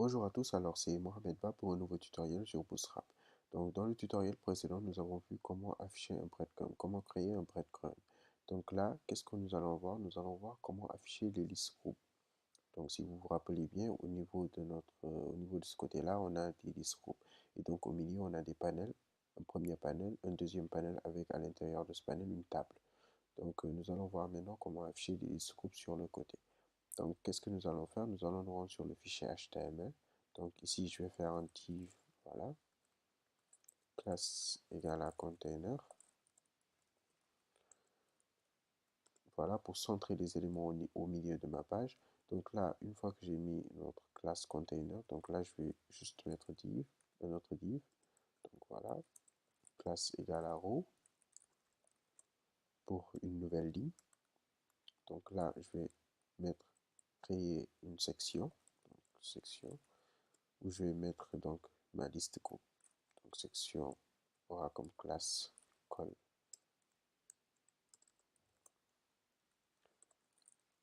Bonjour à tous, alors c'est Mohamed Ba pour un nouveau tutoriel sur Bootstrap. Donc dans le tutoriel précédent, nous avons vu comment afficher un breadcrumb, comment créer un breadcrumb. Donc là, qu'est-ce que nous allons voir? Nous allons voir comment afficher les listes groupes. Donc si vous vous rappelez bien, au niveau de ce côté-là, on a des listes groupes. Et donc au milieu, on a des panels, un premier panel, un deuxième panel avec à l'intérieur de ce panel une table. Donc nous allons voir maintenant comment afficher les listes groupes sur le côté. Donc, qu'est-ce que nous allons faire? Nous allons nous rendre sur le fichier HTML. Donc, ici, je vais faire un div, voilà, classe égale à container. Voilà, pour centrer les éléments au milieu de ma page. Donc là, une fois que j'ai mis notre classe container, donc là, je vais juste mettre div, un autre div. Donc voilà, classe égale à row pour une nouvelle ligne. Donc là, je vais mettre, créer une section, où je vais mettre donc ma liste groupe. Donc section aura comme classe col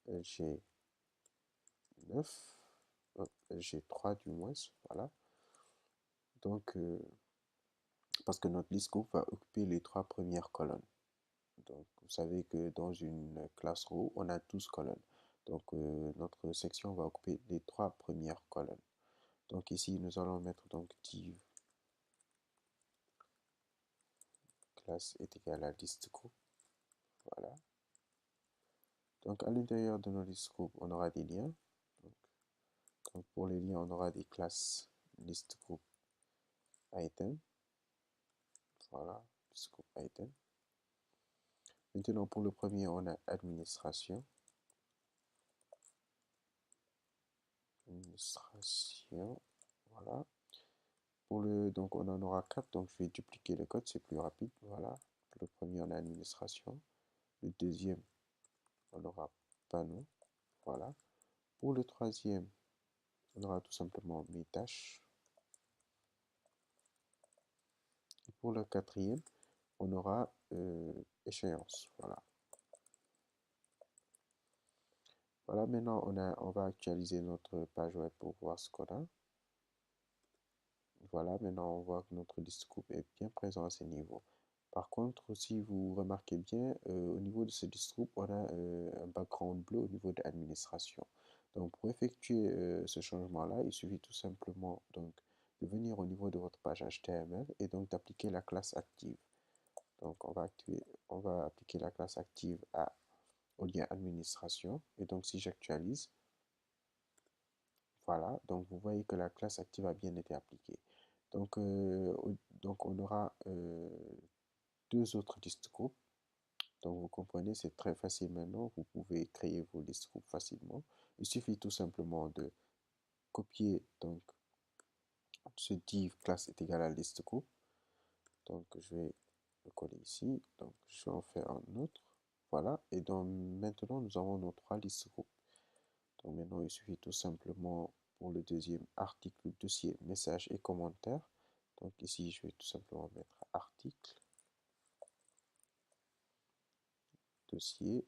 LG9, LG3 du moins, voilà. Donc, parce que notre list group va occuper les trois premières colonnes. Donc, vous savez que dans une classe row, on a 12 colonnes. Donc, notre section va occuper les trois premières colonnes. Donc ici, nous allons mettre donc div classe est égal à list group. Voilà. Donc, à l'intérieur de nos list group, on aura des liens. Donc, pour les liens, on aura des classes list group item. Voilà, list group item. Maintenant, pour le premier, on a administration. Administration, voilà. Donc, on en aura 4, donc je vais dupliquer le code, c'est plus rapide. Voilà, pour le premier, on a administration. Le deuxième, on aura panneau. Voilà. Pour le troisième, on aura tout simplement mes tâches. Et pour le quatrième, on aura échéance. Voilà. Voilà, maintenant on va actualiser notre page web pour voir ce qu'on a. Voilà, maintenant on voit que notre list group est bien présent à ce niveau. Par contre, si vous remarquez bien, au niveau de ce list group, on a un background bleu au niveau de l'administration. Donc pour effectuer ce changement-là, il suffit tout simplement donc, de venir au niveau de votre page HTML et donc d'appliquer la classe active. Donc on va appliquer la classe active au lien administration. Et donc si j'actualise, voilà, donc vous voyez que la classe active a bien été appliquée. Donc, donc on aura deux autres listes groupes. Donc vous comprenez, c'est très facile maintenant. Vous pouvez créer vos listes groupes facilement. Il suffit tout simplement de copier donc ce div classe est égal à liste group. Donc je vais le coller ici. Donc je vais en faire un autre. Voilà. Et donc maintenant nous avons nos trois listes groupes. Donc maintenant il suffit tout simplement pour le deuxième article, dossier, message et commentaire. Donc ici je vais tout simplement mettre article, dossier,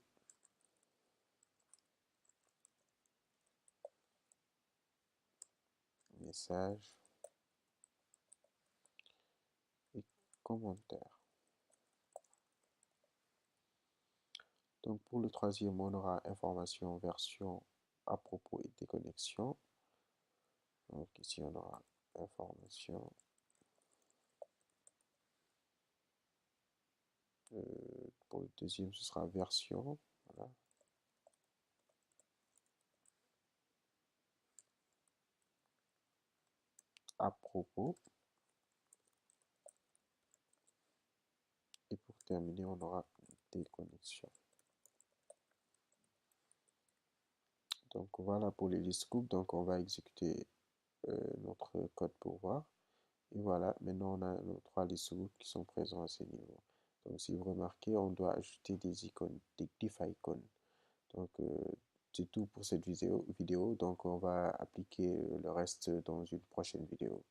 message et commentaire. Donc pour le troisième, on aura information, version, à propos et déconnexion. Donc ici, on aura information. Pour le deuxième, ce sera version. Voilà. À propos. Et pour terminer, on aura déconnexion. Donc voilà pour les listes groupes. Donc on va exécuter notre code pour voir. Et voilà, maintenant on a nos trois listes groupes qui sont présents à ce niveau. Donc si vous remarquez, on doit ajouter des icônes, des div icônes. Donc c'est tout pour cette vidéo. Donc on va appliquer le reste dans une prochaine vidéo.